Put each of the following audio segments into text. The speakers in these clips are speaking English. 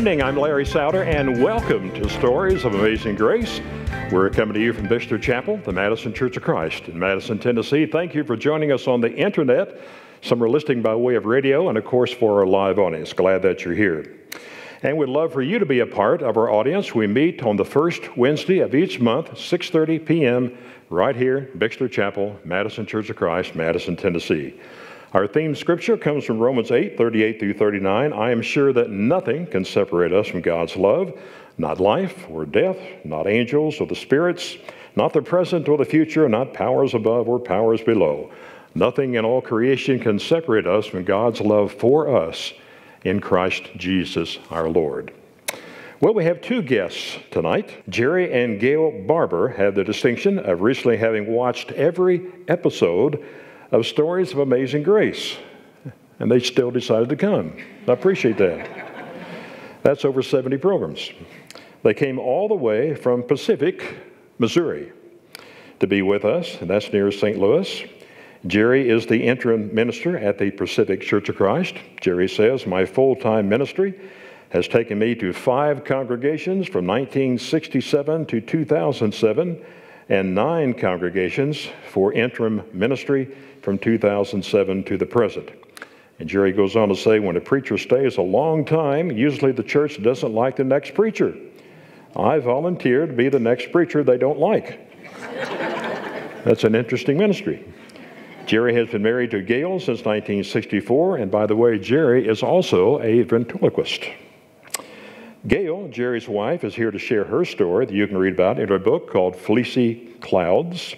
evening, I'm Larry Souter, and welcome to Stories of Amazing Grace. We're coming to you from Bicester Chapel, the Madison Church of Christ in Madison, Tennessee. Thank you for joining us on the internet. Some are listening by way of radio, and of course for our live audience. Glad that you're here. And we'd love for you to be a part of our audience. We meet on the first Wednesday of each month, 6:30 p.m., right here, Bicester Chapel, Madison Church of Christ, Madison, Tennessee. Our theme scripture comes from Romans 8:38 through 39. I am sure that nothing can separate us from God's love, not life or death, not angels or the spirits, not the present or the future, not powers above or powers below. Nothing in all creation can separate us from God's love for us in Christ Jesus our Lord. Well, we have two guests tonight. Jerrie and Gail Barber have the distinction of recently having watched every episode of Stories of Amazing Grace, and they still decided to come. I appreciate that. That's over 70 programs. They came all the way from Pacific, Missouri, to be with us, and that's near St. Louis. Jerrie is the interim minister at the Pacific Church of Christ. Jerrie says, my full-time ministry has taken me to 5 congregations from 1967 to 2007, and 9 congregations for interim ministry from 2007 to the present. And Jerrie goes on to say, when a preacher stays a long time, usually the church doesn't like the next preacher. I volunteered to be the next preacher they don't like. That's an interesting ministry. Jerrie has been married to Gail since 1964, and by the way, Jerrie is also a ventriloquist. Gail, Jerrie's wife, is here to share her story that you can read about in her book called Fleecy Clouds,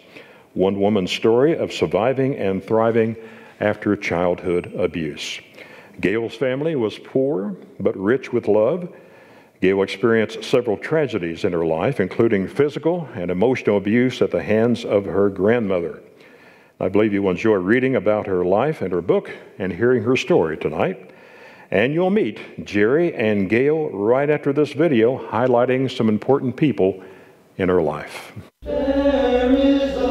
one woman's story of surviving and thriving after childhood abuse. Gail's family was poor but rich with love. Gail experienced several tragedies in her life, including physical and emotional abuse at the hands of her grandmother. I believe you will enjoy reading about her life and her book and hearing her story tonight. And you'll meet Jerrie and Gail right after this video, highlighting some important people in her life. There is a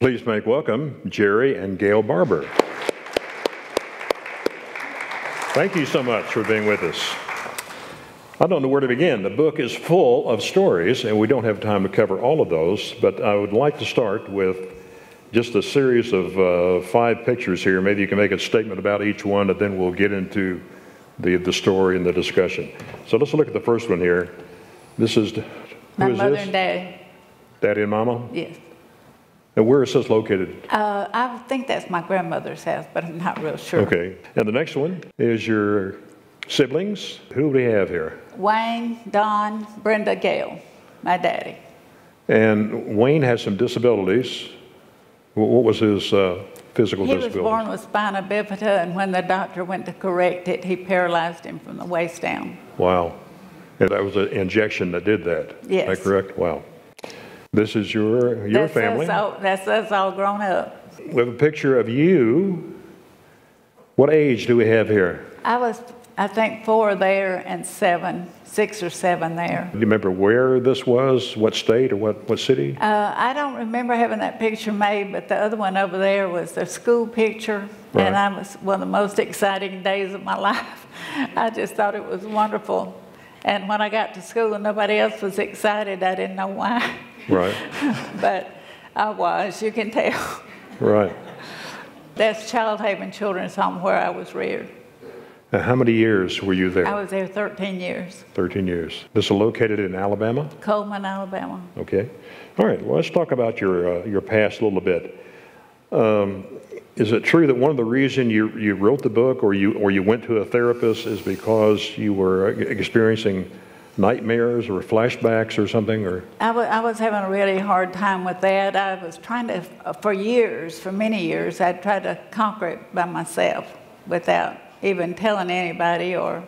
Please make welcome Jerrie and Gail Barber. Thank you so much for being with us. I don't know where to begin. The book is full of stories, and we don't have time to cover all of those, but I would like to start with just a series of 5 pictures here. Maybe you can make a statement about each one, and then we'll get into the story and the discussion. So let's look at the first one here. This is, my mother and daddy. Daddy and Mama? Yes. And where is this located? I think that's my grandmother's house, but I'm not real sure. Okay. And the next one is your siblings. Who do we have here? Wayne, Don, Brenda, Gail, my daddy. And Wayne has some disabilities. What was his physical disability? He was born with spina bifida, and when the doctor went to correct it, he paralyzed him from the waist down. Wow. And that was an injection that did that. Yes. Is that correct? Wow. This is your family. That's us all grown up. We have a picture of you. What age do we have here? I was, I think, 4 there and 6 or 7 there. Do you remember where this was? What state or what city? I don't remember having that picture made, but the other one over there was the school picture. Right. And I was one of the most exciting days of my life. I just thought it was wonderful. And when I got to school and nobody else was excited, I didn't know why. Right. But I was, you can tell. Right. That's Childhaven Children's Home where I was reared. Now, how many years were you there? I was there 13 years. 13 years. This is located in Alabama? Coleman, Alabama. Okay. All right. Well, let's talk about your past a little bit. Is it true that one of the reasons you wrote the book or you went to a therapist is because you were experiencing nightmares or flashbacks or something? Or I was having a really hard time with that. I was trying to, for many years, I tried to conquer it by myself without even telling anybody, or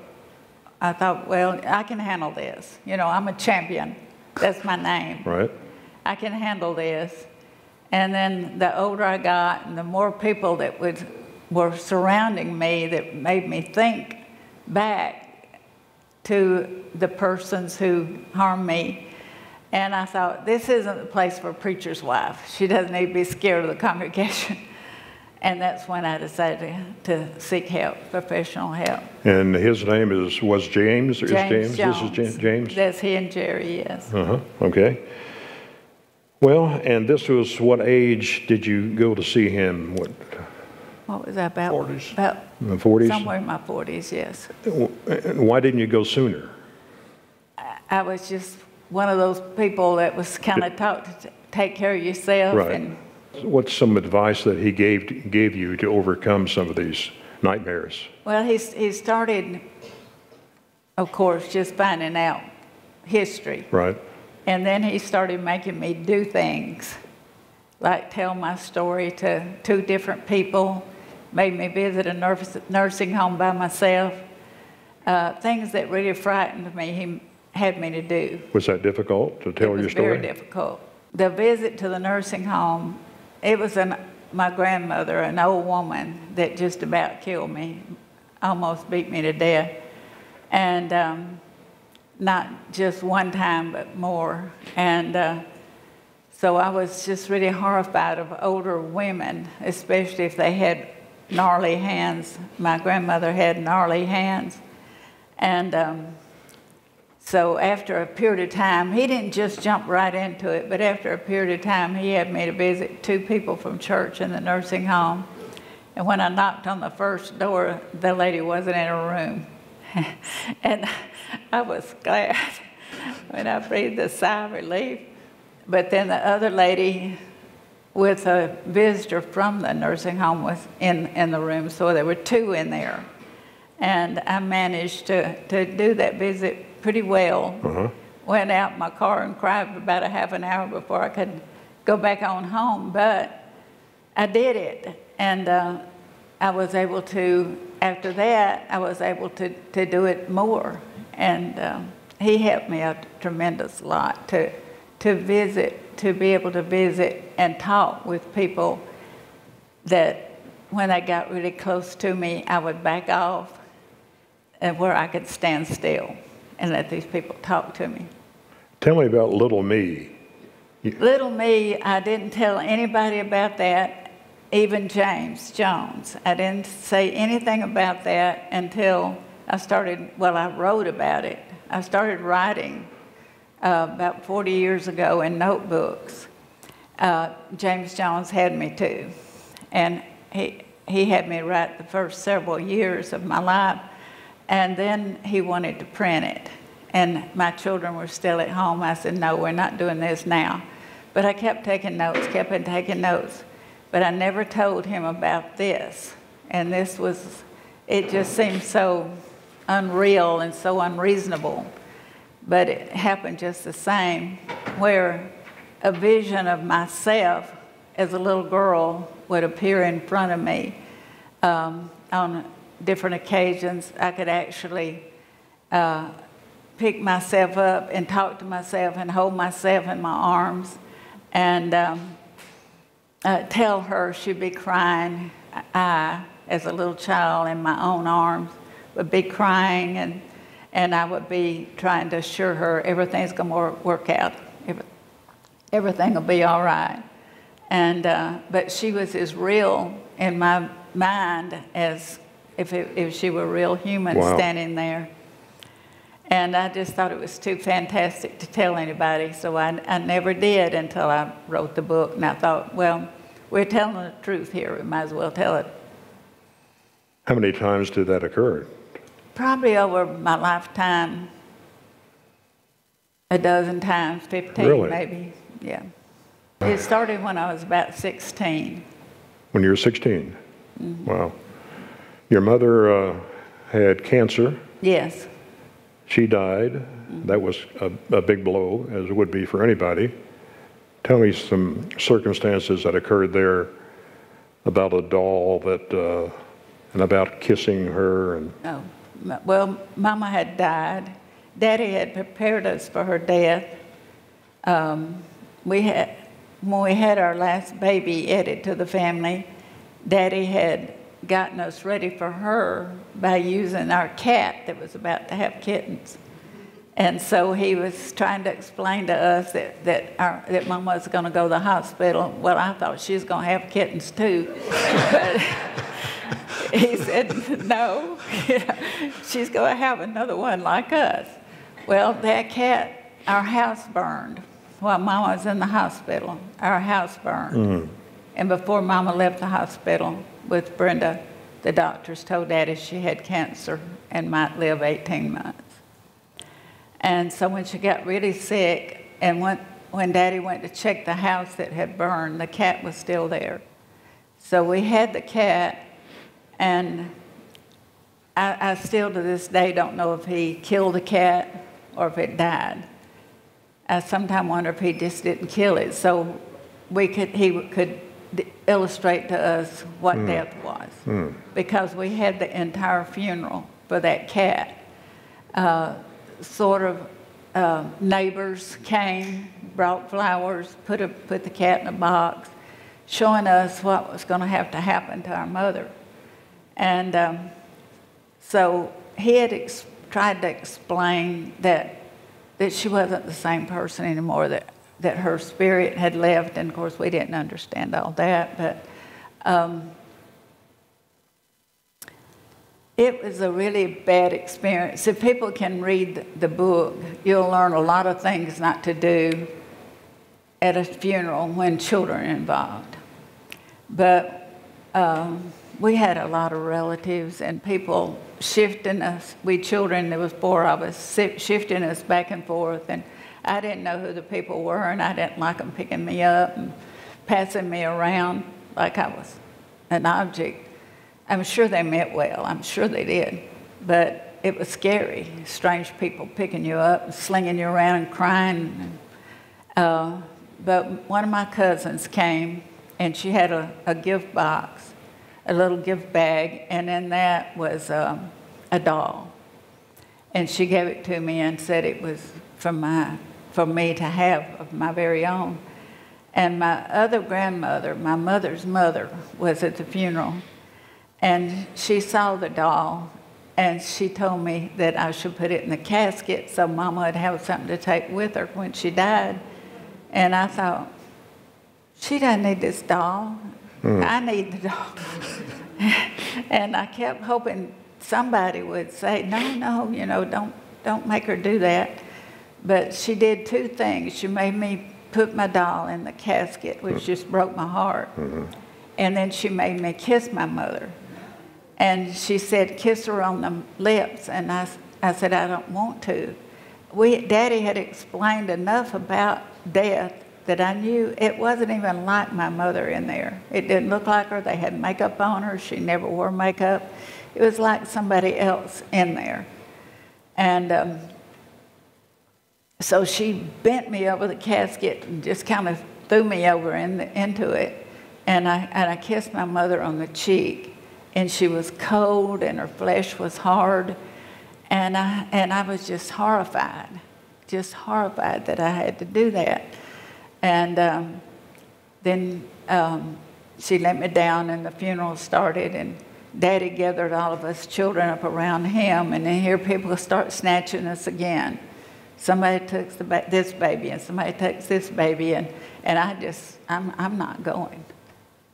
I thought, well, I can handle this. You know, I'm a champion. That's my name. Right. I can handle this. And then the older I got and the more people that were surrounding me that made me think back to the persons who harmed me. And I thought, this isn't the place for a preacher's wife. She doesn't need to be scared of the congregation. And that's when I decided to seek help, professional help. And his name was James? Or James is James? Jones. This is James? That's he and Jerrie, yes. Uh-huh. Okay. Well, and this was, what age did you go to see him? What was that about? 40s. About In the 40s? somewhere in my 40s, yes. Why didn't you go sooner? I was just one of those people that was kind of taught to take care of yourself. Right. And what's some advice that he gave you to overcome some of these nightmares? well, he started, of course, just finding out history. Right. And then he started making me do things, like tell my story to 2 different people, made me visit a nursing home by myself. Things that really frightened me, he had me to do. Was that difficult to tell your story? It was very difficult. The visit to the nursing home, it was my grandmother, an old woman that just about killed me, almost beat me to death. And not just one time, but more. And so I was just really horrified of older women, especially if they had gnarly hands. My grandmother had gnarly hands. And so after a period of time, he didn't just jump right into it, but after a period of time, he had me to visit 2 people from church in the nursing home. And when I knocked on the first door, the lady wasn't in her room. And I was glad when I breathed a sigh of relief. But then the other lady with a visitor from the nursing home was in the room, so there were 2 in there. And I managed to do that visit pretty well. Uh-huh. Went out in my car and cried for about a half an hour before I could go back on home, but I did it. And I was able to, after that, I was able to do it more. And he helped me a tremendous lot to visit, to be able to visit and talk with people that when they got really close to me, I would back off and where I could stand still and let these people talk to me. Tell me about little me. Little me, I didn't tell anybody about that. Even James Jones. I didn't say anything about that until I started, well, I wrote about it. I started writing about 40 years ago in notebooks. James Jones had me too, and he had me write the first several years of my life, and then he wanted to print it. And my children were still at home. I said, no, we're not doing this now. But I kept taking notes, but I never told him about this. And it just seemed so unreal and so unreasonable. But it happened just the same, where a vision of myself as a little girl would appear in front of me on different occasions. I could actually pick myself up and talk to myself and hold myself in my arms and tell her she'd be crying. I, as a little child in my own arms, would be crying, and I would be trying to assure her everything's going to work out. Everything will be all right. And but she was as real in my mind as if she were a real human. Wow. Standing there. And I just thought it was too fantastic to tell anybody, so I never did until I wrote the book. And I thought, well, we're telling the truth here. We might as well tell it. How many times did that occur? Probably over my lifetime, a dozen times, 15 really? Maybe. Yeah. It started when I was about 16. When you were 16? Mm-hmm. Wow. Your mother had cancer. Yes. She died. Mm-hmm. That was a big blow, as it would be for anybody. Tell me some circumstances that occurred there about a doll and about kissing her. Oh, well, Mama had died. Daddy had prepared us for her death. When we had our last baby added to the family, Daddy had gotten us ready for her by using our cat that was about to have kittens. And so he was trying to explain to us that Mama was going to go to the hospital. Well, I thought she was going to have kittens too. But he said, no, she's going to have another one like us. Well, that cat, our house burned. While Mama was in the hospital, our house burned. Mm-hmm. And before Mama left the hospital with Brenda, the doctors told Daddy she had cancer and might live 18 months. And so when she got really sick, and when Daddy went to check the house that had burned, the cat was still there. So we had the cat, and I still to this day don't know if he killed the cat or if it died. I sometimes wonder if he just didn't kill it, so he could illustrate to us what death was. Because we had the entire funeral for that cat. Neighbors came, brought flowers, put the cat in a box, showing us what was going to have to happen to our mother. And so he had tried to explain that she wasn't the same person anymore, that her spirit had left, and of course we didn't understand all that, but it was a really bad experience. If people can read the book, you'll learn a lot of things not to do at a funeral when children are involved. But we had a lot of relatives and people shifting us. We children, there was 4 of us, shifting us back and forth. And I didn't know who the people were, and I didn't like them picking me up and passing me around like I was an object. I'm sure they meant well. I'm sure they did. But it was scary, strange people picking you up and slinging you around and crying. But one of my cousins came, and she had a gift box, a little gift bag, and in that was a doll. And she gave it to me and said it was for me to have of my very own. And my other grandmother, my mother's mother, was at the funeral. And she saw the doll, and she told me that I should put it in the casket so Mama would have something to take with her when she died. And I thought, she doesn't need this doll. I need the doll. And I kept hoping somebody would say, no, don't don't make her do that. But she did two things. She made me put my doll in the casket, which just broke my heart. And then she made me kiss my mother. And she said, kiss her on the lips. And I said, I don't want to. Daddy had explained enough about death that I knew it wasn't even like my mother in there. It didn't look like her. They had makeup on her. She never wore makeup. It was like somebody else in there. And so she bent me over the casket and just kind of threw me over into it. And I kissed my mother on the cheek. And she was cold and her flesh was hard. And I was just horrified that I had to do that. And then she let me down and the funeral started, and Daddy gathered all of us children up around him, and then here people start snatching us again. Somebody takes this baby and somebody takes this baby, and I'm not going.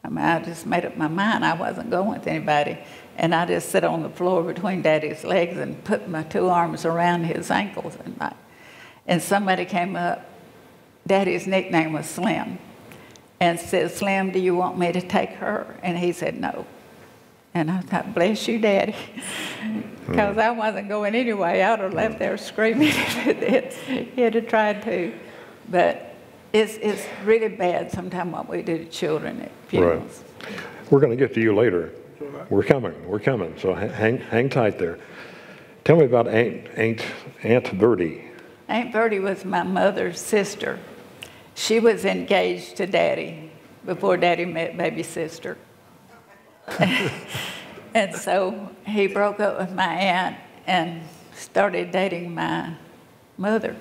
I mean, I just made up my mind I wasn't going with anybody. And I just sit on the floor between Daddy's legs and put my two arms around his ankles. And somebody came up. Daddy's nickname was Slim, and said, Slim, do you want me to take her? And he said, no. And I thought, bless you, Daddy, because I wasn't going anyway. I would have left there screaming if he had tried to. But it's really bad sometimes what we do to children at funerals. Right. We're going to get to you later. We're coming. So hang tight there. Tell me about Aunt Verdi. Aunt Verdi was my mother's sister. She was engaged to Daddy before Daddy met baby sister. And so he broke up with my aunt and started dating my mother.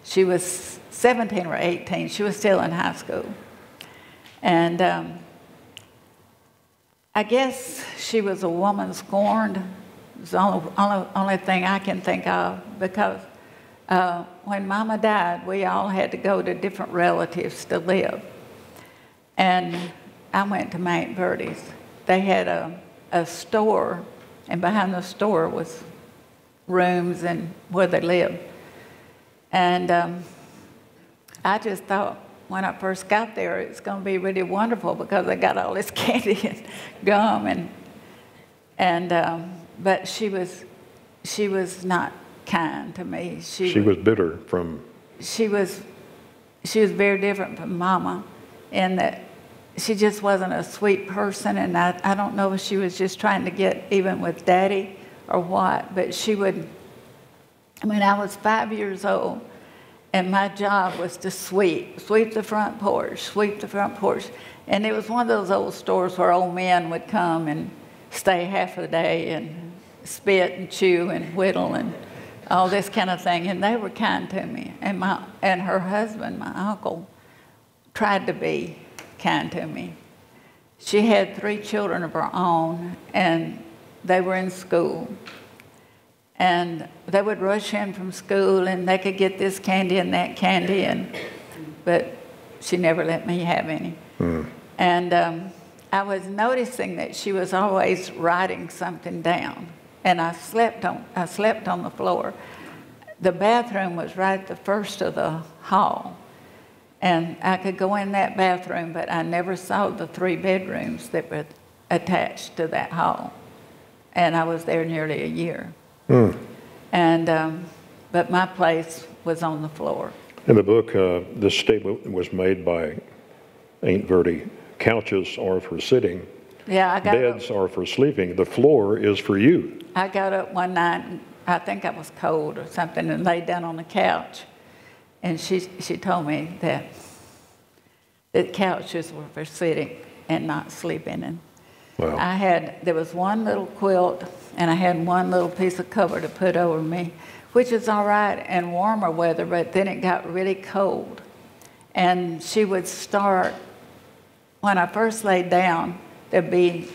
She was 17 or 18. She was still in high school. And I guess she was a woman scorned. It's the only thing I can think of, because when Mama died, we all had to go to different relatives to live. And I went to my Aunt Verdi's. They had a store, and behind the store was rooms and where they lived. And I just thought when I first got there, it's going to be really wonderful because I got all this candy and gum, but she was not kind to me. She was bitter from. She was very different from Mama, in that she just wasn't a sweet person, and I don't know if she was just trying to get even with Daddy or what, but she would. I mean, I was 5 years old, and my job was to sweep the front porch, and it was one of those old stores where old men would come and stay half a day and spit and chew and whittle and all this kind of thing, and they were kind to me. And her husband, my uncle, tried to be kind to me. She had 3 children of her own, and they were in school. And they would rush in from school, and they could get this candy and that candy, but she never let me have any. And I was noticing that she was always writing something down, and I slept on the floor. The bathroom was right at the first of the hall, and I could go in that bathroom, but I never saw the 3 bedrooms that were attached to that hall. And I was there nearly a year. And but my place was on the floor. In the book, this statement was made by Aunt Verdi. Couches are for sitting. Yeah, beds are for sleeping. The floor is for you. I got up one night, and I think I was cold or something, and laid down on the couch. And she told me that couches were for sitting and not sleeping. And wow. There was one little quilt, and I had one little piece of cover to put over me, which is all right in warmer weather, but then it got really cold. And she would start, when I first laid down, there'd be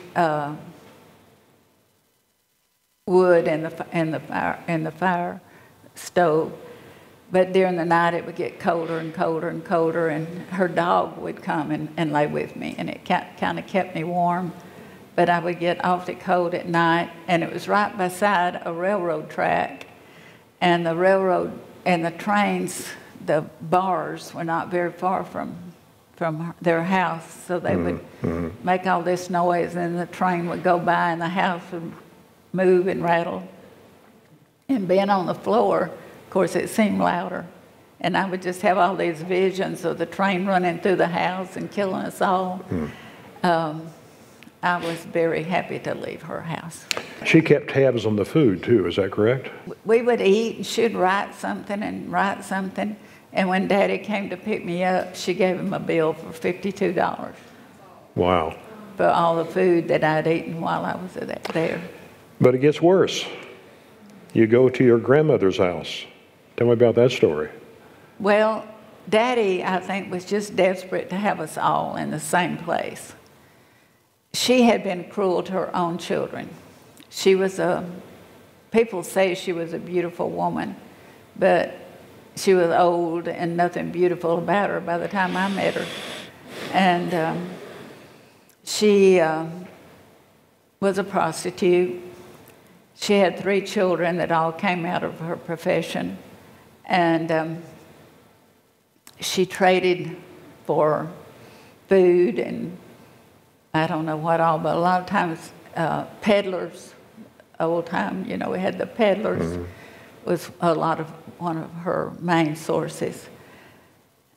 wood in the fire stove. But during the night, it would get colder and colder and colder, and her dog would come and lay with me, and it kind of kept me warm. But I would get awfully cold at night, and it was right beside a railroad track. and the railroad and the trains, the bars were not very far from their house, so they would make all this noise, and the train would go by and the house would move and rattle. And being on the floor, of course, it seemed louder. And I would just have all these visions of the train running through the house and killing us all. I was very happy to leave her house. She kept tabs on the food too, is that correct? We would eat, and she'd write something and write something. And when Daddy came to pick me up, she gave him a bill for $52. Wow. For all the food that I'd eaten while I was there. But it gets worse. You go to your grandmother's house. Tell me about that story. Well, Daddy, I think, was just desperate to have us all in the same place. She had been cruel to her own children. She was people say she was a beautiful woman, but she was old and nothing beautiful about her by the time I met her. And she was a prostitute. She had 3 children that all came out of her profession. And she traded for food and I don't know what all, but a lot of times peddlers, old time, you know, we had the peddlers, was one of her main sources.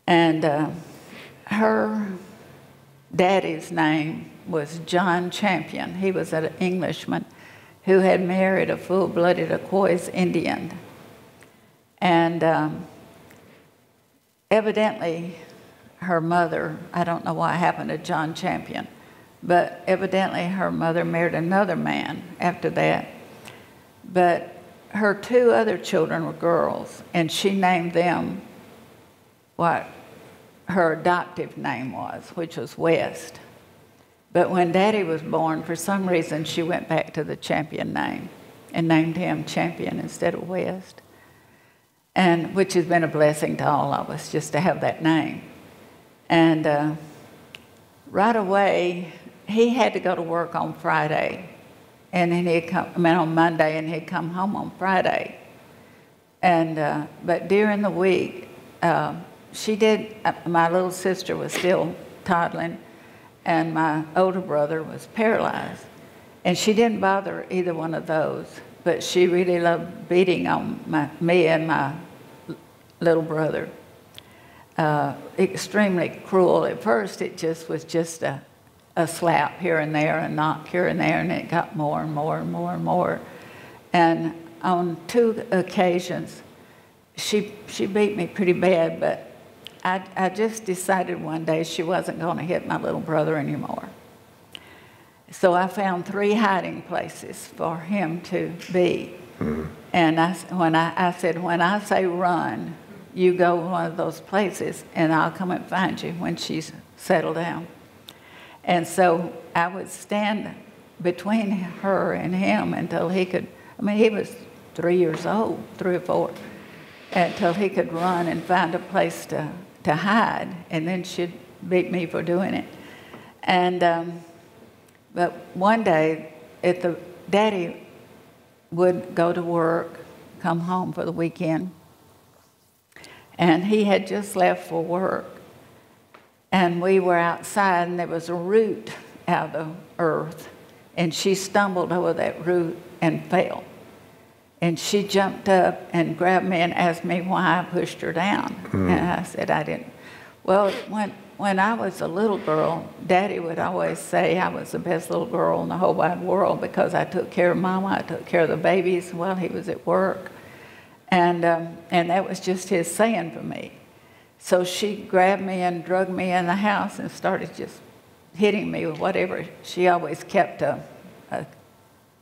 And her daddy's name was John Champion. He was an Englishman who had married a full-blooded Iroquois Indian. And evidently, her mother, I don't know what happened to John Champion, but evidently her mother married another man after that. But her 2 other children were girls, and she named them what her adoptive name was, which was West. But when Daddy was born, for some reason, she went back to the Champion name and named him Champion instead of West, and which has been a blessing to all of us just to have that name. And right away, he had to go to work on Friday, and then on Monday, and he'd come home on Friday. And but during the week, my little sister was still toddling, and my older brother was paralyzed. And she didn't bother either one of those, but she really loved beating on me and my little brother. Extremely cruel. At first, it was just a slap here and there, a knock here and there, and it got more and more and more and more. And on 2 occasions, she beat me pretty bad, but I just decided one day she wasn't going to hit my little brother anymore. So I found 3 hiding places for him to be. And when I said, when I say run, you go to one of those places, and I'll come and find you when she's settled down. And so I would stand between her and him until he could, he was 3 years old, 3 or 4, until he could run and find a place to hide, and then she'd beat me for doing it. And but one day, Daddy would go to work, come home for the weekend, and he had just left for work. And we were outside, and there was a root out of the earth, and she stumbled over that root and fell. And she jumped up and grabbed me and asked me why I pushed her down. And I said, I didn't. Well, when I was a little girl, Daddy would always say I was the best little girl in the whole wide world because I took care of Mama, I took care of the babies while he was at work. And that was just his saying for me. So she grabbed me and dragged me in the house and started just hitting me with whatever. She always kept a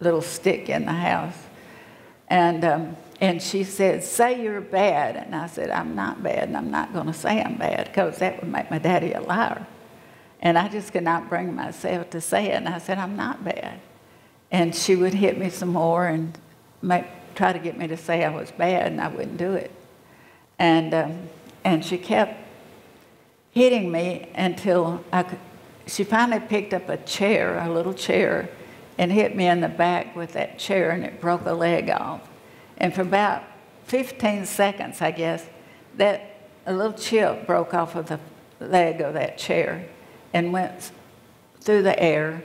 little stick in the house. And she said, say you're bad. And I said, I'm not bad, and I'm not going to say I'm bad because that would make my daddy a liar. And I just could not bring myself to say it. And I said, I'm not bad. And she would hit me some more and try to get me to say I was bad, and I wouldn't do it. And she kept hitting me until she finally picked up a chair, a little chair, and hit me in the back with that chair, and it broke a leg off. And for about 15 seconds, I guess, that a little chip broke off of the leg of that chair and went through the air,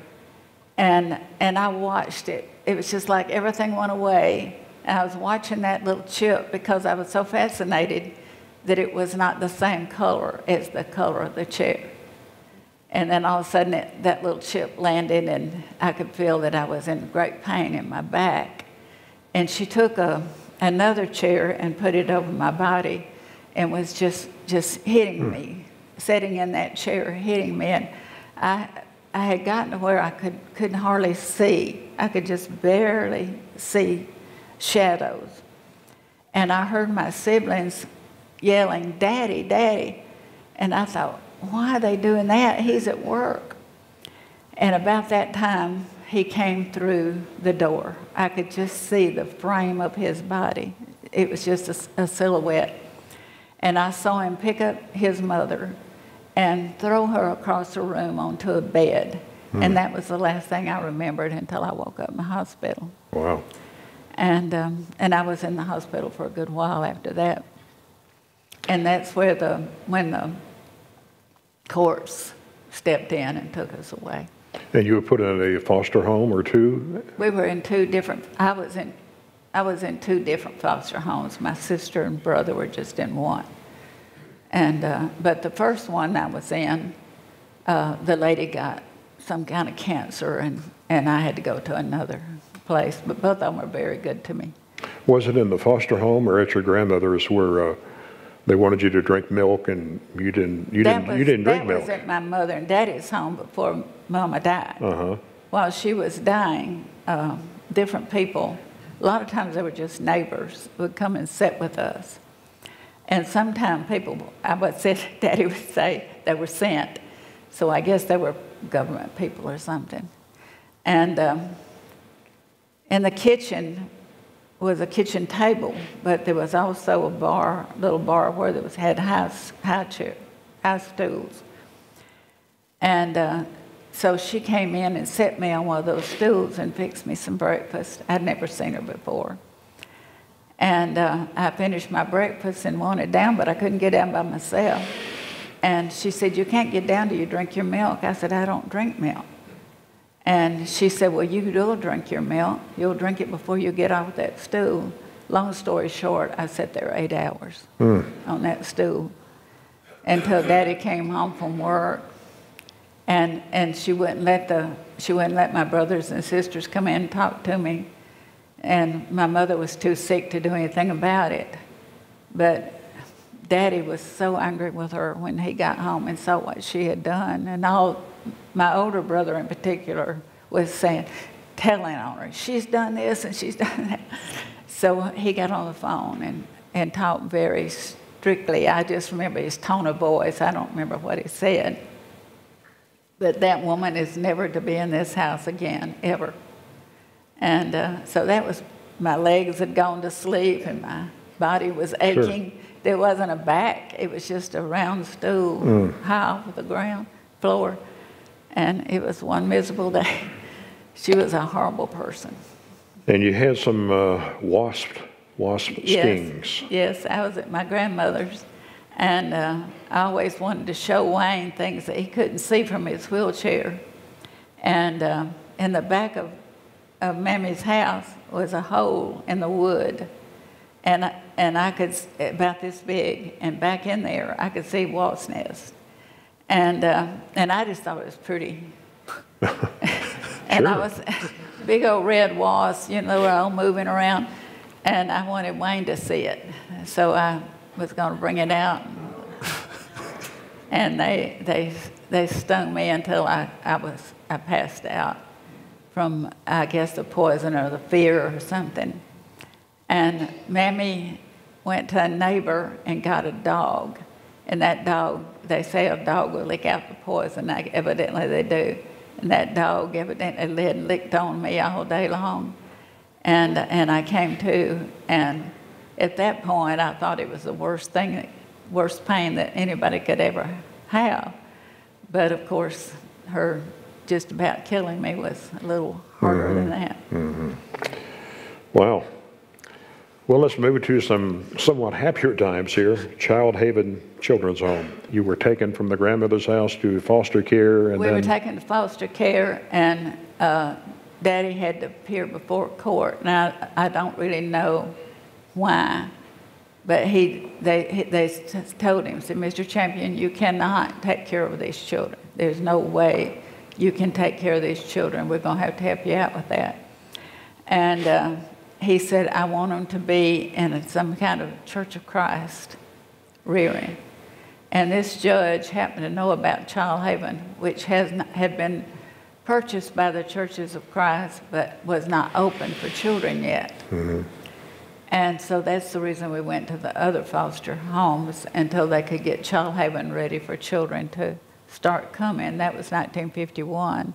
and I watched it. It was just like everything went away, and I was watching that little chip because I was so fascinated that it was not the same color as the color of the chair. And then all of a sudden that little chip landed, and I could feel that I was in great pain in my back. And she took another chair and put it over my body and was just hitting me, sitting in that chair, hitting me. And I had gotten to where I couldn't hardly see. I could just barely see shadows. And I heard my siblings yelling, "Daddy, Daddy." And I thought, why are they doing that? He's at work. And about that time, he came through the door. I could just see the frame of his body. It was just a silhouette. And I saw him pick up his mother and throw her across the room onto a bed. And that was the last thing I remembered until I woke up in the hospital. Wow. And I was in the hospital for a good while after that. And that's where when the courts stepped in and took us away. And you were put in a foster home or two? We were in two different. I was in two different foster homes. My sister and brother were just in one. And but the first one I was in, the lady got some kind of cancer, and I had to go to another place. But both of them were very good to me. Was it in the foster home or at your grandmother's where they wanted you to drink milk and you didn't drink milk? That was at my mother and daddy's home before Mama died. While she was dying, different people, a lot of times they were just neighbors, would come and sit with us. And sometimes people, Daddy would say they were sent. So I guess they were government people or something. And in the kitchen was a kitchen table, but there was also a little bar where there had high stools. And so she came in and set me on one of those stools and fixed me some breakfast. I'd never seen her before. And I finished my breakfast and wanted down, but I couldn't get down by myself. And she said, "You can't get down till you drink your milk." I said, "I don't drink milk." And she said, "Well, you will drink your milk. You'll drink it before you get off that stool." Long story short, I sat there 8 hours on that stool until Daddy came home from work, and she wouldn't let my brothers and sisters come in and talk to me, and my mother was too sick to do anything about it. But Daddy was so angry with her when he got home and saw what she had done, and my older brother in particular was telling on her, "She's done this and she's done that." So he got on the phone and talked very strictly. I just remember his tone of voice. I don't remember what he said. But that woman is never to be in this house again, ever. And so that was, my legs had gone to sleep and my body was aching. Sure. There wasn't a back. It was just a round stool high off of the floor. And it was one miserable day. She was a horrible person. And you had some wasp stings. Yes, I was at my grandmother's. And I always wanted to show Wayne things that he couldn't see from his wheelchair. And in the back of Mammy's house was a hole in the wood. And I could, about this big, and back in there, I could see wasp nests. And I just thought it was pretty. And Sure. I was big old red wasp, they were all moving around. And I wanted Wayne to see it. So I was going to bring it out. And they stung me until I passed out from, I guess, the poison or the fear or something. And Mammy went to a neighbor and got a dog. And that dog, they say a dog will lick out the poison. Evidently they do. And that dog evidently licked on me all day long. And I came to, and at that point I thought it was the worst pain that anybody could ever have. But of course, her just about killing me was a little harder than that. Wow. Well, let's move to some somewhat happier times here. Childhaven Children's Home. You were taken from the grandmother's house to foster care, and we were taken to foster care, and Daddy had to appear before court. Now, I don't really know why, but they told him, said, Mr. Champion, you cannot take care of these children. There's no way you can take care of these children. We're going to have to help you out with that. And he said, I want them to be in some kind of Church of Christ rearing. And this judge happened to know about Childhaven, which had been purchased by the Churches of Christ, but was not open for children yet. Mm-hmm. And so that's the reason we went to the other foster homes until they could get Childhaven ready for children to start coming. That was 1951.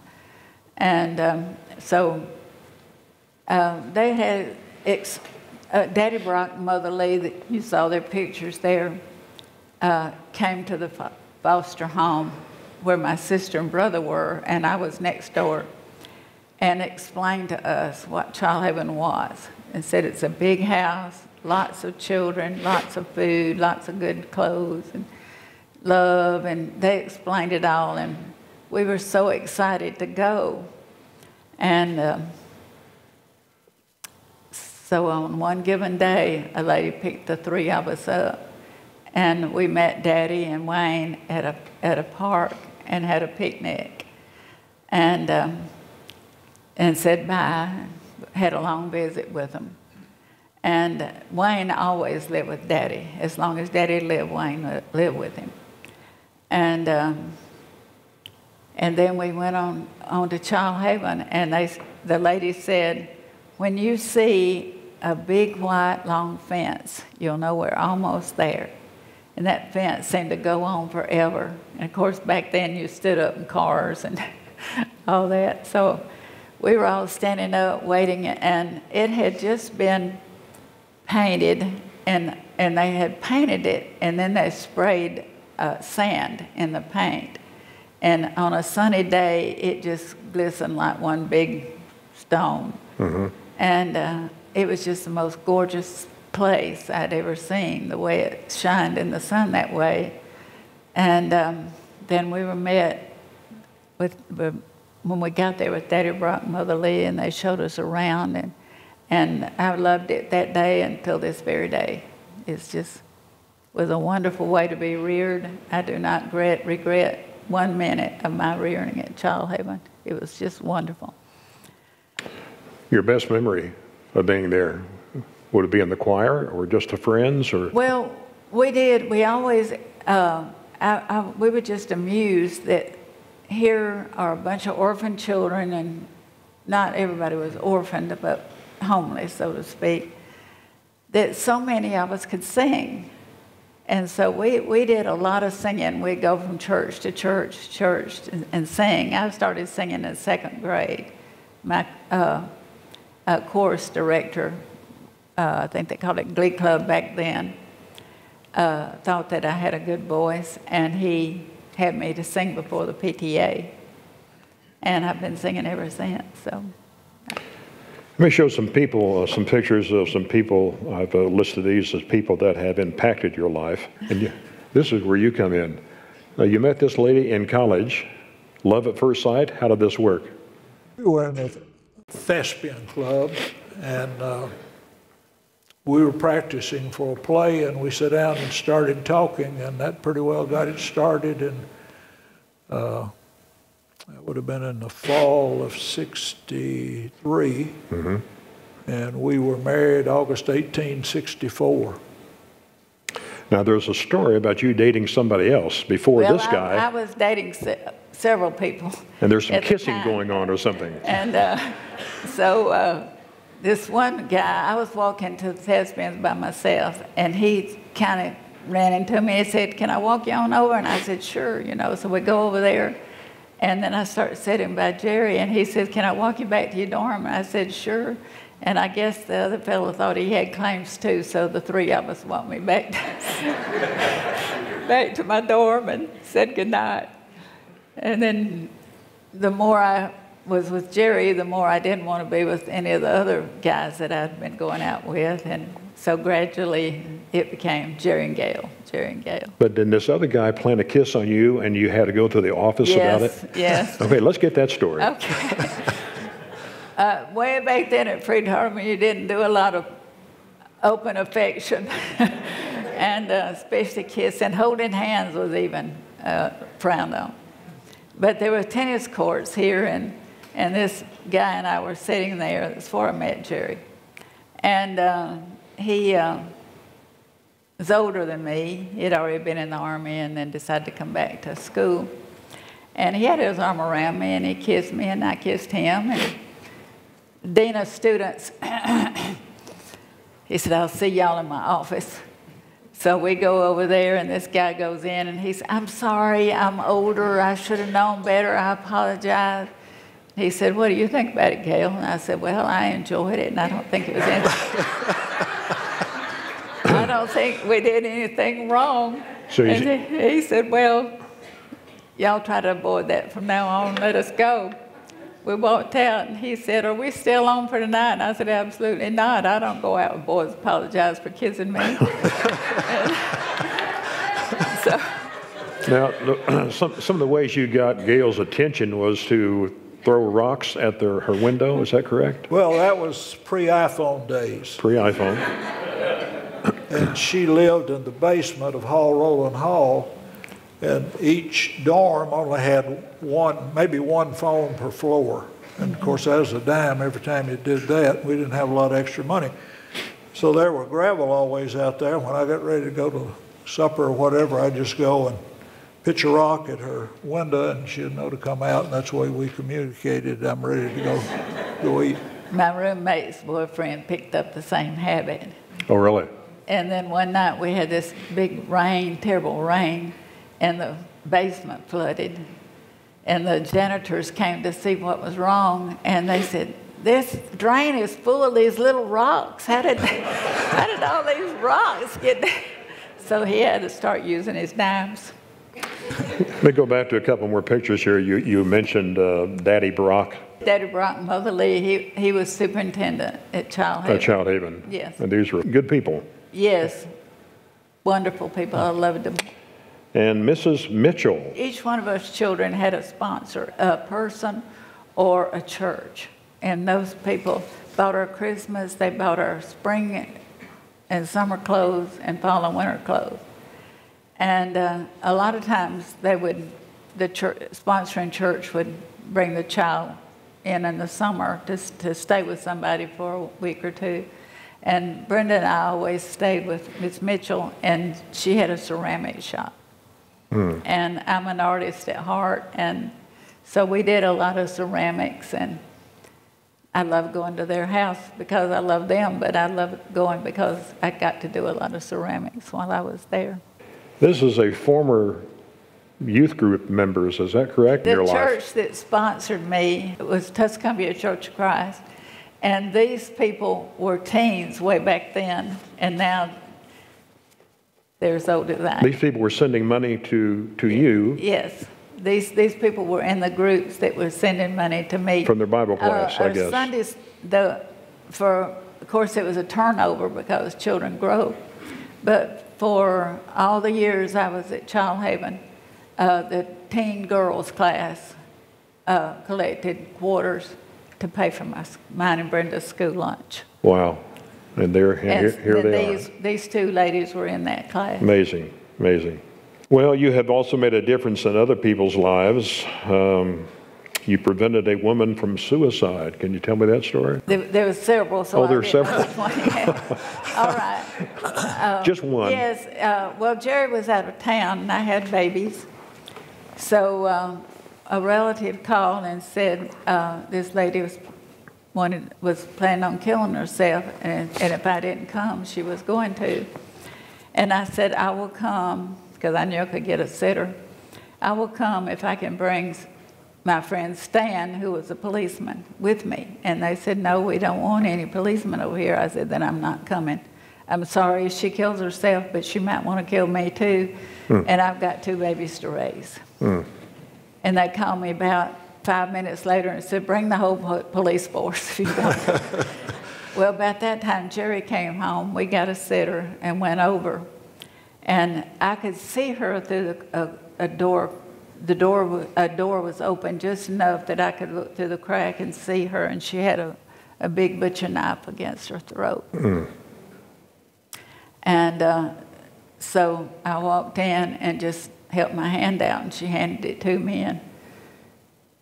And so they had, Daddy Brock and Mother Lee, that you saw their pictures there, came to the foster home where my sister and brother were, and I was next door, and explained to us what Childhaven was, and said it's a big house, lots of children, lots of food, lots of good clothes, and love, and they explained it all, and we were so excited to go. And so on one given day, a lady picked the three of us up, and we met Daddy and Wayne at a park and had a picnic, and said bye, had a long visit with them. And Wayne always lived with Daddy. As long as Daddy lived, Wayne lived with him. And then we went on to Childhaven, and the lady said, when you see a big white long fence, you'll know we're almost there. And that fence seemed to go on forever. And of course, back then you stood up in cars and all that. So we were all standing up waiting, and it had just been painted, and they had painted it, and then they sprayed sand in the paint. And on a sunny day, it just glistened like one big stone. Mm-hmm. And it was just the most gorgeous place I'd ever seen, the way it shined in the sun that way. And then we were met when we got there with Daddy Brock and Mother Lee, and they showed us around, and I loved it that day until this very day. It's just was a wonderful way to be reared. I do not regret 1 minute of my rearing at Childhaven. It was just wonderful. Your best memory of being there, would it be in the choir or just the friends? Or? Well, we did. We always, we were just amused that here are a bunch of orphan children, and not everybody was orphaned, but homeless, so to speak, that so many of us could sing. And so we did a lot of singing. We'd go from church to church, and sing. I started singing in 2nd grade. My chorus director, I think they called it Glee Club back then, thought that I had a good voice, and he had me to sing before the PTA. And I've been singing ever since, so. Let me show some people, some pictures of some people. I've listed these as people that have impacted your life. And this is where you come in. You met this lady in college, love at first sight. How did this work? We were in a thespian club, and we were practicing for a play, and we sat down and started talking, and that pretty well got it started. And that would have been in the fall of '63, mm-hmm. And we were married August 1864. Now, there's a story about you dating somebody else before this guy. I was dating several people. And there's some kissing going on or something. And so this one guy, I was walking to the thespians by myself, and he kind of ran into me and said, "Can I walk you on over?" And I said, "Sure," you know. So we go over there. And then I started sitting by Jerrie, and he said, "Can I walk you back to your dorm?" And I said, "Sure." And I guess the other fellow thought he had claims too, so the three of us walked me back to my dorm and said goodnight. And then the more I was with Jerrie, the more I didn't want to be with any of the other guys that I'd been going out with. And So gradually it became Jerrie and Gail, Jerrie and Gail. But did this other guy plant a kiss on you and you had to go to the office about it? Yes. Okay, let's get that story. Okay. Way back then at Childhaven, you didn't do a lot of open affection, and especially kiss, and holding hands was even frowned on. But there were tennis courts here, and this guy and I were sitting there. That's before I met Jerrie. And he was older than me. He'd already been in the Army and then decided to come back to school. And he had his arm around me, and he kissed me, and I kissed him. And dean of students, he said, "I'll see y'all in my office." So we go over there, and this guy goes in, and he said, "I'm sorry, I'm older. I should have known better. I apologize." He said, "What do you think about it, Gail?" And I said, "Well, I enjoyed it, and I don't think it was anything. I don't think we did anything wrong." So and he said, "Well, y'all try to avoid that from now on. Let us go." We walked out, and he said, "Are we still on for tonight?" And I said, "Absolutely not. I don't go out with boys apologize for kissing me." So. Now, some of the ways you got Gail's attention was to throw rocks at her window. Is that correct? Well, that was pre-iPhone days. Pre-iPhone. And she lived in the basement of Hall Rowland Hall, and each dorm only had maybe one phone per floor. And of course, that was a dime every time you did that. We didn't have a lot of extra money. So there were gravel always out there. When I got ready to go to supper or whatever, I'd just go and pitch a rock at her window, and she'd know to come out, and that's the way we communicated. I'm ready to go eat. My roommate's boyfriend picked up the same habit. Oh, really? And then one night we had this big rain, terrible rain, and the basement flooded. And the janitors came to see what was wrong, and they said, "This drain is full of these little rocks. How did all these rocks get there?" So he had to start using his dimes. Let me go back to a couple more pictures here. You mentioned Daddy Brock. Daddy Brock Motherly, he was superintendent at Childhaven. At Childhaven. Yes. And these were good people. Yes, wonderful people. I loved them. And Mrs. Mitchell. Each one of us children had a sponsor, a person or a church. And those people bought our Christmas, they bought our spring and summer clothes and fall and winter clothes. And a lot of times the church, sponsoring church would bring the child in the summer to stay with somebody for a week or two. And Brenda and I always stayed with Miss Mitchell, and she had a ceramic shop. And I'm an artist at heart, and so we did a lot of ceramics, and I love going to their house because I love them, but I love going because I got to do a lot of ceramics while I was there. This is a former youth group members, is that correct? The church that sponsored me was Tuscumbia Church of Christ, and these people were teens way back then, and now they're as old as I am. These people were sending money to you. Yes. These people were in the groups that were sending money to me. From their Bible class, I guess. Sundays, of course, it was a turnover because children grow. But for all the years I was at Childhaven, the teen girls class collected quarters to pay for mine and Brenda's school lunch. Wow. And here they are. These two ladies were in that class. Amazing, amazing. Well, you have also made a difference in other people's lives. You prevented a woman from suicide. Can you tell me that story? There were several. So there were several? All right. Just one. Yes. Well, Jerrie was out of town, and I had babies. So a relative called and said this lady was planning on killing herself, and if I didn't come, she was going to. And I said, "I will come," because I knew I could get a sitter. "I will come if I can bring my friend Stan, who was a policeman, with me." And they said, "No, we don't want any policemen over here." I said, "Then I'm not coming. I'm sorry if she kills herself, but she might want to kill me too, and I've got 2 babies to raise." And they called me about 5 minutes later and said, "Bring the whole police force if you want." Well, about that time, Jerrie came home. We got a sitter and went over. And I could see her through a door. A door was open just enough that I could look through the crack and see her, and she had a big butcher knife against her throat. And so I walked in and just held my hand out, and she handed it to me, and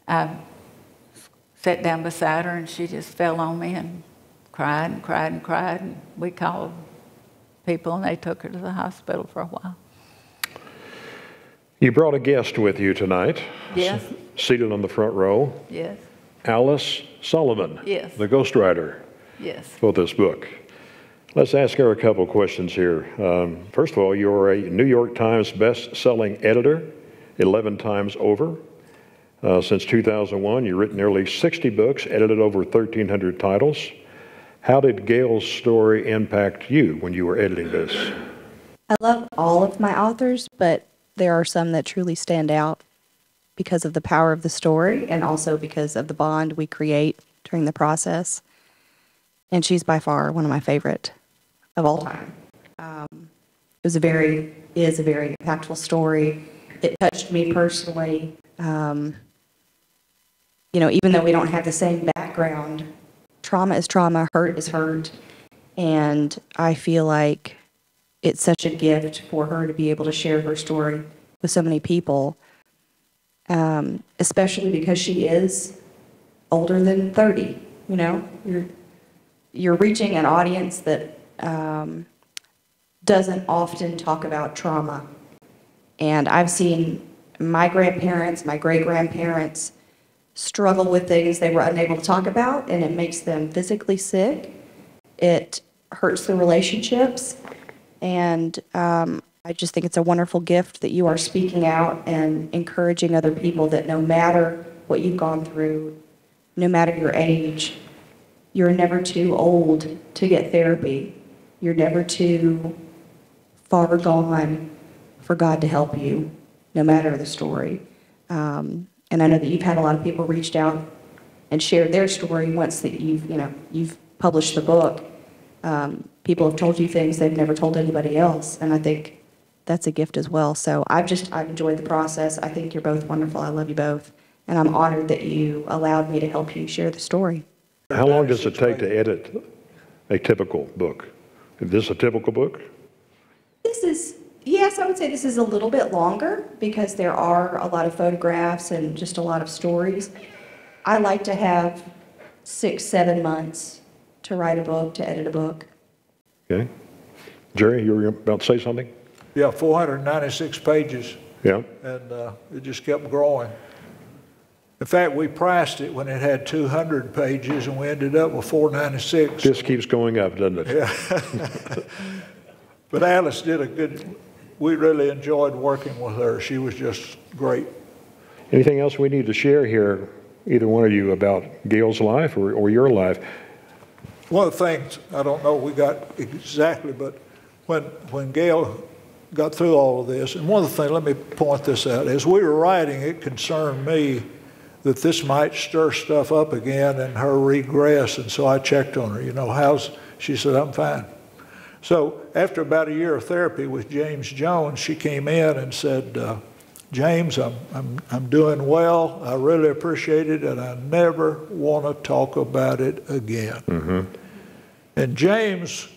I sat down beside her, and she just fell on me and cried and cried and cried, and we called people, and they took her to the hospital for a while. You brought a guest with you tonight. Yes. Seated on the front row. Yes. Alice Sullivan. Yes. The ghostwriter. Yes. For this book. Let's ask her a couple questions here. First of all, you're a New York Times best-selling editor 11 times over. Since 2001, you've written nearly 60 books, edited over 1,300 titles. How did Gail's story impact you when you were editing this? I love all of my authors, but there are some that truly stand out because of the power of the story and also because of the bond we create during the process. And she's by far one of my favorite of all time. It is a very impactful story. It touched me personally. You know, even though we don't have the same background, trauma is trauma, hurt is hurt. And I feel like it's such a gift for her to be able to share her story with so many people, especially because she is older than 30. You know, you're reaching an audience that doesn't often talk about trauma. And I've seen my grandparents, my great-grandparents struggle with things they were unable to talk about, and it makes them physically sick. It hurts the relationships. And I just think it's a wonderful gift that you are speaking out and encouraging other people that no matter what you've gone through, no matter your age, you're never too old to get therapy. You're never too far gone for God to help you, no matter the story. And I know that you've had a lot of people reached out and shared their story once that you've published the book. People have told you things they've never told anybody else, and I think that's a gift as well. So I've enjoyed the process. I think you're both wonderful. I love you both, and I'm honored that you allowed me to help you share the story. How long does it take to edit a typical book? Is this a typical book? Yes, I would say this is a little bit longer because there are a lot of photographs and just a lot of stories. I like to have 6-7 months to write a book, to edit a book. Okay. Jerrie, you were about to say something? Yeah, 496 pages. Yeah. And it just kept growing. In fact, we priced it when it had 200 pages, and we ended up with 496. Just keeps going up, doesn't it? Yeah. But Alice did we really enjoyed working with her. She was just great. Anything else we need to share here, either one of you, about Gail's life or your life? One of the things, I don't know we got exactly, but when Gail got through all of this, and one of the things, let me point this out, as we were writing, it concerned me that this might stir stuff up again and her regress, and so I checked on her, she said, I'm fine. So after about a year of therapy with James Jones, she came in and said, James, I'm doing well, I really appreciate it, and I never want to talk about it again. Mm-hmm. And James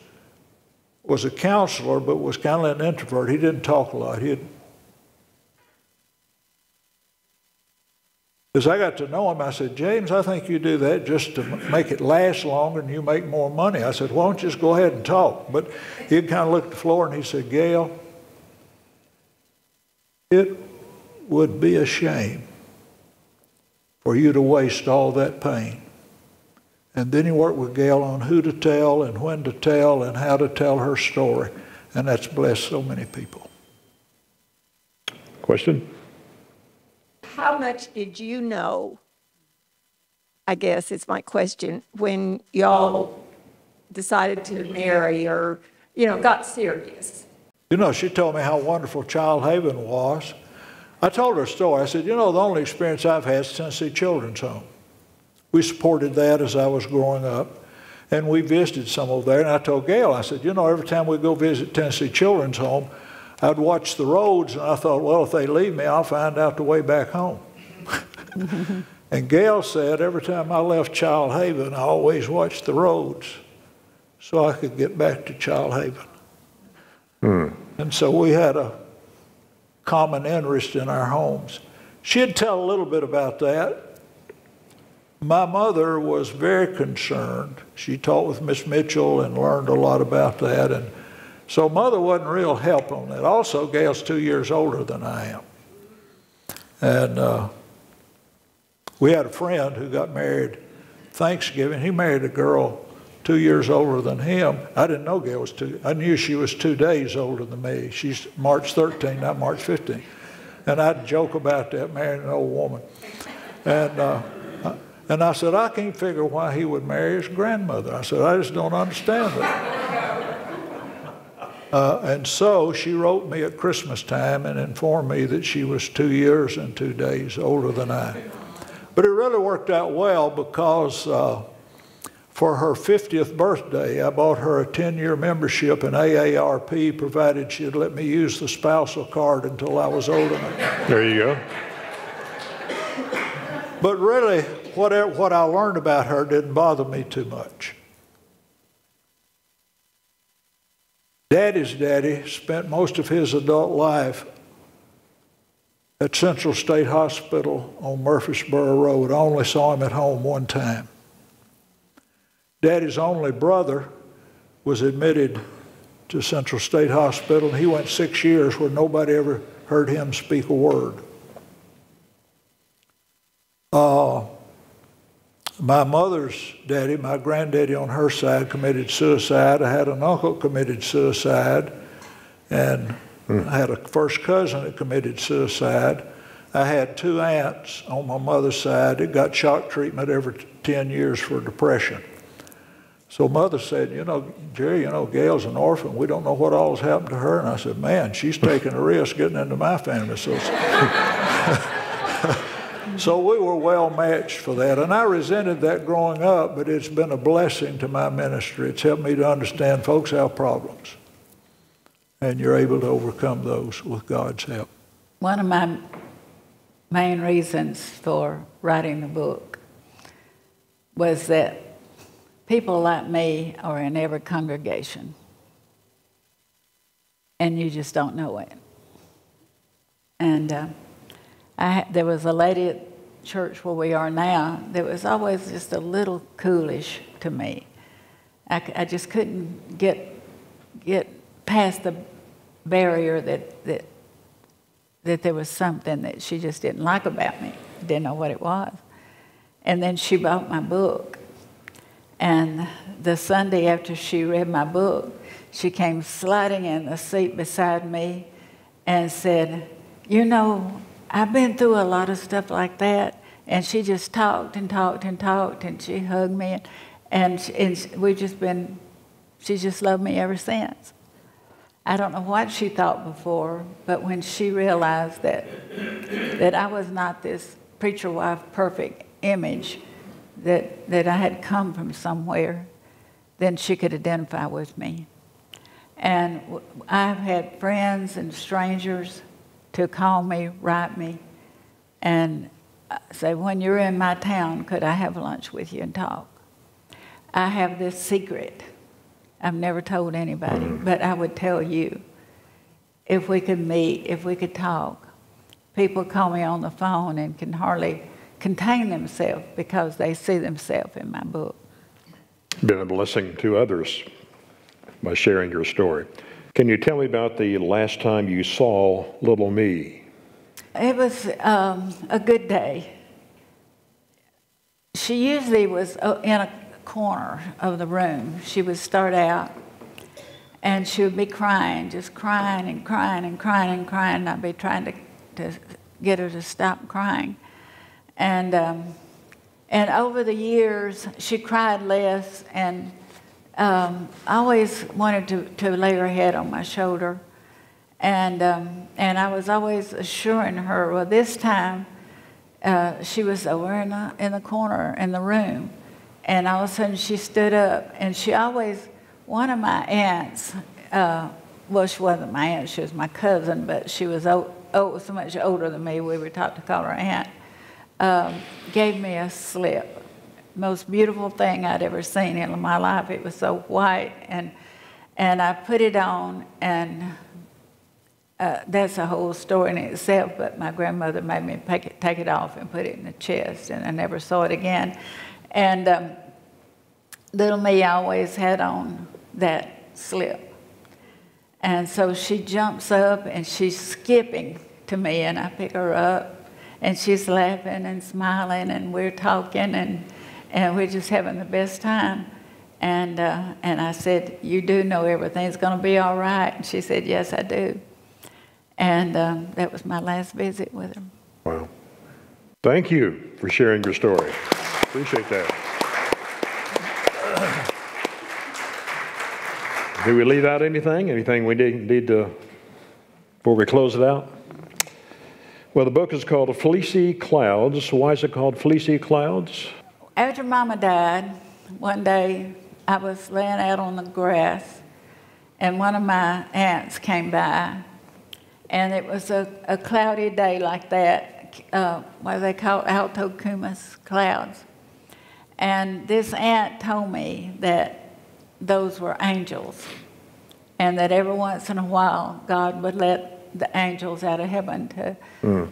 was a counselor, but was kind of an introvert. He didn't talk a lot. As I got to know him, I said, James, I think you do that just to make it last longer and you make more money. I said, why don't you just go ahead and talk? But he'd kind of look at the floor and he said, Gail, it would be a shame for you to waste all that pain. And then he worked with Gail on who to tell and when to tell and how to tell her story. And that's blessed so many people. Question? How much did you know, I guess is my question, when y'all decided to marry or, got serious? She told me how wonderful Childhaven was. I told her a story. I said, the only experience I've had is Tennessee Children's Home. We supported that as I was growing up. And we visited some over there, and I told Gail, I said, you know, every time we go visit Tennessee Children's Home, I'd watch the roads, and I thought, well, if they leave me, I'll find out the way back home. And Gail said, every time I left Childhaven, I always watched the roads so I could get back to Childhaven. And so we had a common interest in our homes. She'd tell a little bit about that. My mother was very concerned. She taught with Miss Mitchell and learned a lot about that. And so Mother wasn't real help on that. Also, Gail's 2 years older than I am. And we had a friend who got married Thanksgiving. He married a girl 2 years older than him. I didn't know Gail was I knew she was 2 days older than me. She's March 13, not March 15. And I'd joke about that, marrying an old woman. And I said, I can't figure why he would marry his grandmother. I said, I just don't understand it. And so she wrote me at Christmas time and informed me that she was 2 years and 2 days older than I. But it really worked out well because for her 50th birthday, I bought her a 10-year membership in AARP, provided she'd let me use the spousal card until I was old enough. There you go. But really, what I learned about her didn't bother me too much. Daddy's daddy spent most of his adult life at Central State Hospital on Murfreesboro Road. I only saw him at home one time. Daddy's only brother was admitted to Central State Hospital, and he went 6 years where nobody ever heard him speak a word. My mother's daddy, my granddaddy on her side, committed suicide. I had an uncle committed suicide, and I had a first cousin that committed suicide. I had 2 aunts on my mother's side that got shock treatment every 10 years for depression. So Mother said, you know, Jerry, you know, Gail's an orphan. We don't know what all's happened to her. And I said, man, she's taking a risk getting into my family. So we were well matched for that. And I resented that growing up, but it's been a blessing to my ministry. It's helped me to understand folks have problems, and you're able to overcome those with God's help. One of my main reasons for writing the book was that people like me are in every congregation, and you just don't know it. And there was a lady at church where we are now that was always just a little coolish to me. I just couldn't get past the barrier that there was something that she just didn't like about me. Didn't know what it was. And then she bought my book. And the Sunday after she read my book, she came sliding in the seat beside me and said, you know, I've been through a lot of stuff like that. And she just talked and talked and talked, and she hugged me. And she's just loved me ever since. I don't know what she thought before, but when she realized that I was not this preacher wife perfect image, that I had come from somewhere, then she could identify with me. And I've had friends and strangers to call me, write me, and say, when you're in my town, could I have lunch with you and talk? I have this secret. I've never told anybody, but I would tell you, if we could meet, if we could talk. People call me on the phone and can hardly contain themselves because they see themselves in my book. Been a blessing to others by sharing your story. Can you tell me about the last time you saw little me? It was a good day. She usually was in a corner of the room. She would start out and she would be crying, just crying and crying and crying and crying. And I'd be trying to get her to stop crying. And over the years, she cried less, and I always wanted to lay her head on my shoulder. And I was always assuring her, well, this time she was over in the corner in the room, And all of a sudden she stood up, and she always, one of my aunts, well, she wasn't my aunt, she was my cousin, but she was so much older than me, we were taught to call her aunt, gave me a slip. Most beautiful thing I'd ever seen in my life. It was so white, and I put it on, and that's a whole story in itself, but my grandmother made me take it off and put it in the chest, and I never saw it again. And little me always had on that slip. And so she jumps up, and she's skipping to me, and I pick her up, and she's laughing and smiling, and we're talking, and we're just having the best time. And I said, "You do know everything's going to be all right?" And she said, "Yes, I do." And that was my last visit with her. Wow. Thank you for sharing your story. Appreciate that. Do we leave out anything? Anything we need to, before we close it out? Well, the book is called Fleecy Clouds. Why is it called Fleecy Clouds? After Mama died, one day I was laying out on the grass, and one of my aunts came by, and it was a cloudy day like that, what they call alto cumulus clouds. And this aunt told me that those were angels, and that every once in a while God would let the angels out of heaven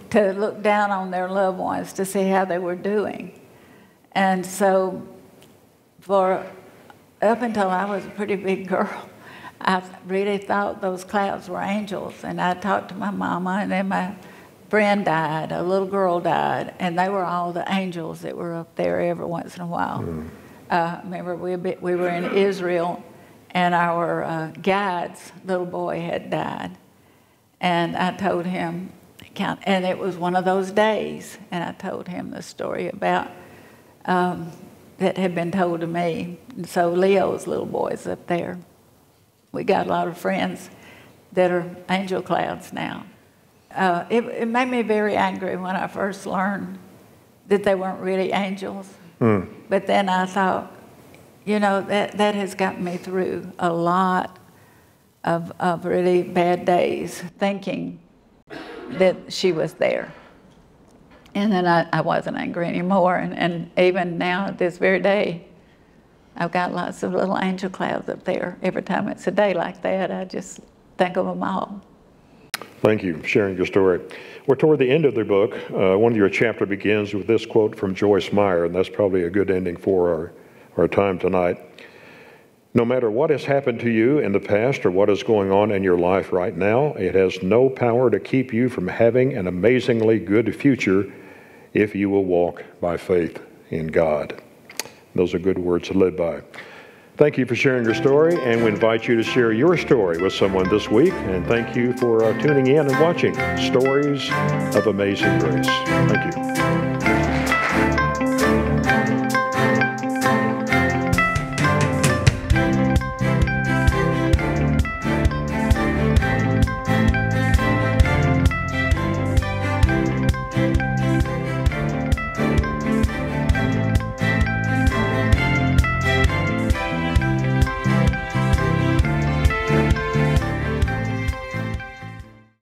to look down on their loved ones to see how they were doing. And so up until I was a pretty big girl, I really thought those clouds were angels. And I talked to my mama, and then my friend died, a little girl died, and they were all the angels that were up there every once in a while. Remember, we were in Israel, and our guide's little boy had died. And I told him, and it was one of those days, and I told him the story about that had been told to me. And so Leo's little boy's up there. We got a lot of friends that are angel clouds now. It made me very angry when I first learned that they weren't really angels. But then I thought, you know, that has gotten me through a lot of really bad days, thinking that she was there. And then I wasn't angry anymore. And even now, at this very day, I've got lots of little angel clouds up there. Every time it's a day like that, I just think of them all. Thank you for sharing your story. We're toward the end of the book. One of your chapter begins with this quote from Joyce Meyer, and that's probably a good ending for our time tonight. No matter what has happened to you in the past or what is going on in your life right now, it has no power to keep you from having an amazingly good future if you will walk by faith in God. Those are good words to live by. Thank you for sharing your story, and we invite you to share your story with someone this week. And thank you for tuning in and watching Stories of Amazing Grace. Thank you.